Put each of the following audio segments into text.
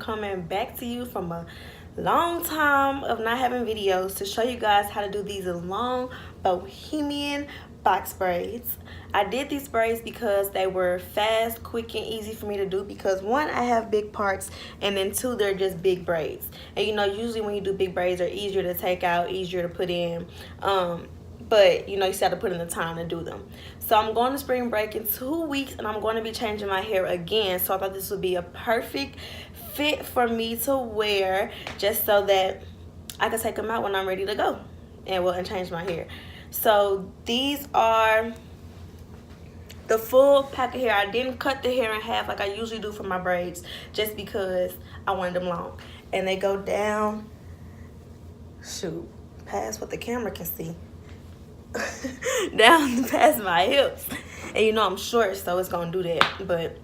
coming back to you from a long time of not having videos to show you guys how to do these long Bohemian box braids. I did these braids because they were fast, quick, and easy for me to do because one, I have big parts, and then two, they're just big braids. And you know, usually when you do big braids, they're easier to take out, easier to put in. But you know, you still have to put in the time to do them. So I'm going to spring break in 2 weeks, and I'm going to be changing my hair again. So I thought this would be a perfect fit for me to wear, just so that I can take them out when I'm ready to go and change my hair. So these are the full pack of hair. I didn't cut the hair in half like I usually do for my braids, just because I wanted them long. And they go down, shoot, past what the camera can see. Down past my hips. And you know I'm short, so it's gonna do that. But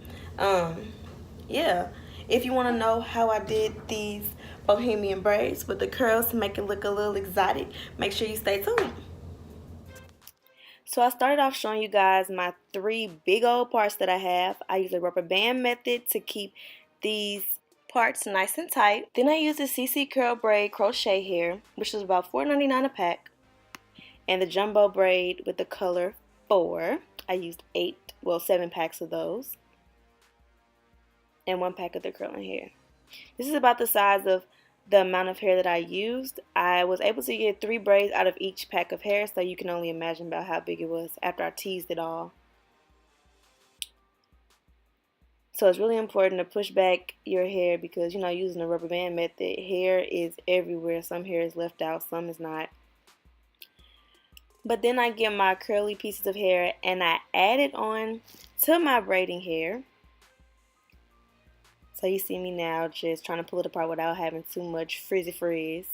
yeah, if you want to know how I did these Bohemian braids with the curls to make it look a little exotic, make sure you stay tuned. So I started off showing you guys my 3 big old parts that I have. I use a rubber band method to keep these parts nice and tight. Then I used the CC curl braid crochet hair, which is about $4.99 a pack. And the jumbo braid with the color 4. I used 7 packs of those. And 1 pack of the curling hair. This is about the size of the amount of hair that I used. I was able to get 3 braids out of each pack of hair, so you can only imagine about how big it was after I teased it all. So it's really important to push back your hair because, you know, using the rubber band method, hair is everywhere. Some hair is left out, some is not. But then I get my curly pieces of hair and I add it on to my braiding hair. So you see me now just trying to pull it apart without having too much frizzy frizz.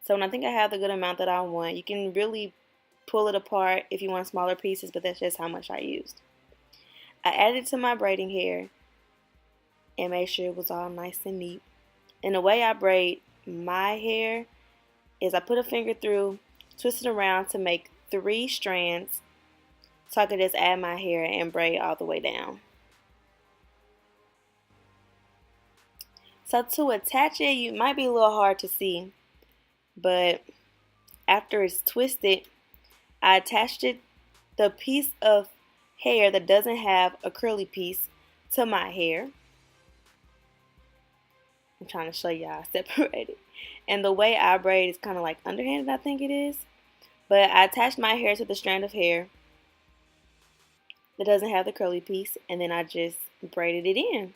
So when I think I have the good amount that I want, you can really pull it apart if you want smaller pieces, but that's just how much I used. I added it to my braiding hair and made sure it was all nice and neat. And the way I braid my hair is I put a finger through, twist it around to make 3 strands so I could just add my hair and braid all the way down. So to attach it, it might be a little hard to see, but after it's twisted, I attached the piece of hair that doesn't have a curly piece to my hair. I'm trying to show you how I separate it. And the way I braid is kind of like underhanded, I think it is. But I attached my hair to the strand of hair that doesn't have the curly piece, and then I just braided it in.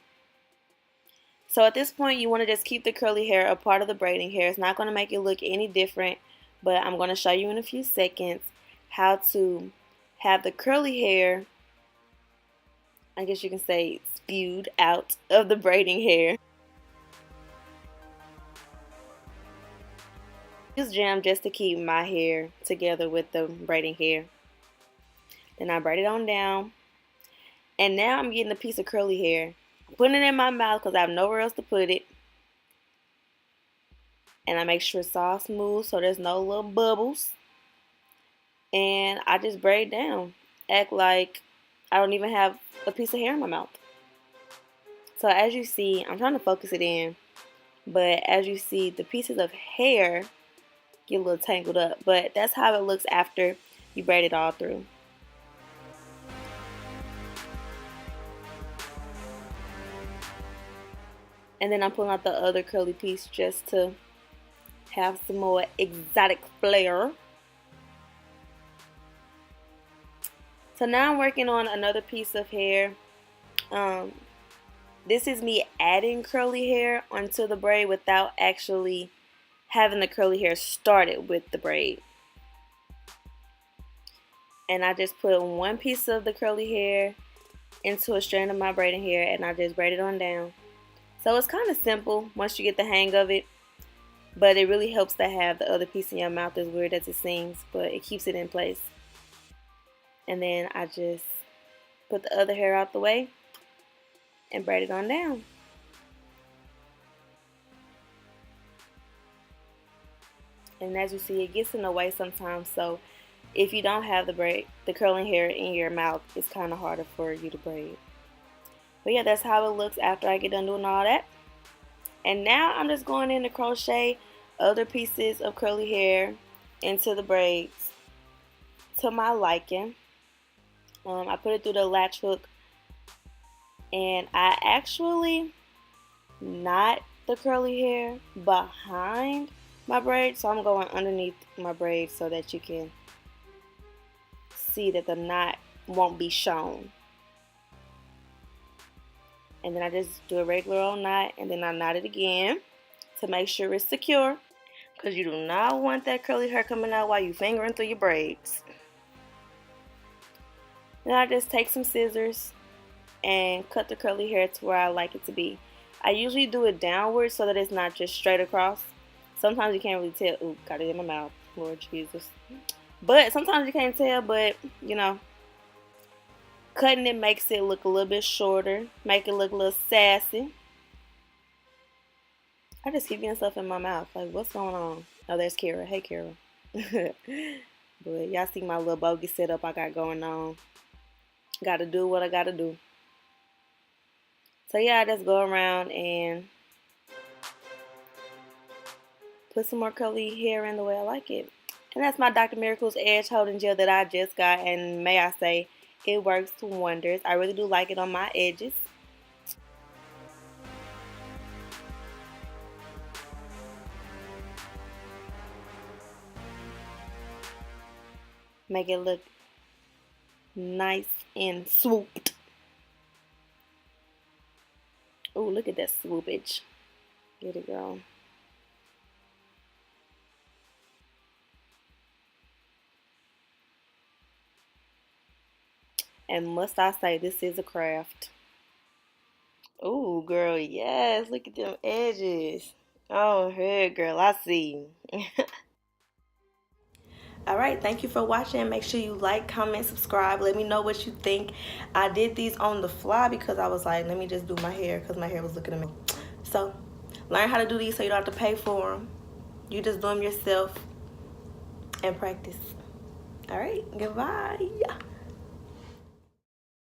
So at this point, you want to just keep the curly hair a part of the braiding hair. It's not going to make it look any different, but I'm going to show you in a few seconds how to have the curly hair, I guess you can say, spewed out of the braiding hair. Use jam just to keep my hair together with the braiding hair. Then I braid it on down. And now I'm getting a piece of curly hair. I'm putting it in my mouth because I have nowhere else to put it. And I make sure it's all smooth so there's no little bubbles. And I just braid down. Act like I don't even have a piece of hair in my mouth. So as you see, I'm trying to focus it in. But as you see, the pieces of hair get a little tangled up, but that's how it looks after you braid it all through. And then I'm pulling out the other curly piece just to have some more exotic flair. So now I'm working on another piece of hair. This is me adding curly hair onto the braid without actually having the curly hair started with the braid. And I just put 1 piece of the curly hair into a strand of my braiding hair and I just braid it on down. So it's kind of simple once you get the hang of it, but it really helps to have the other piece in your mouth, as weird as it seems, but it keeps it in place. And then I just put the other hair out the way and braid it on down. And as you see, it gets in the way sometimes, so if you don't have the curling hair in your mouth, it's kind of harder for you to braid. But yeah, that's how it looks after I get done doing all that. And now I'm just going in to crochet other pieces of curly hair into the braids to my liking. I put it through the latch hook, and I actually knot the curly hair behind my braids, so I'm going underneath my braids so that you can see that the knot won't be shown. And then I just do a regular old knot, and then I knot it again to make sure it's secure, because you do not want that curly hair coming out while you fingering through your braids. Then I just take some scissors and cut the curly hair to where I like it to be. I usually do it downward so that it's not just straight across. Sometimes you can't really tell. Ooh, got it in my mouth, Lord Jesus. But sometimes you can't tell, but you know, cutting it makes it look a little bit shorter, make it look a little sassy. I just keep getting stuff in my mouth. Like, what's going on? Oh, there's Kara. Hey, Kara. But y'all see my little bogus setup I got going on. Gotta do what I gotta do. So yeah, I just go around and put some more curly hair in the way I like it. And that's my Dr. Miracle's Edge Holding Gel that I just got. And may I say, it works wonders. I really do like it on my edges. Make it look nice and swooped. Ooh, look at that swoopage. Get it, girl. And must I say, this is a craft. Ooh, girl, yes. Look at them edges. Oh, hey, girl, I see. All right, thank you for watching. Make sure you like, comment, subscribe. Let me know what you think. I did these on the fly because I was like, let me just do my hair because my hair was looking at me. So learn how to do these so you don't have to pay for them. You just do them yourself and practice. All right, goodbye.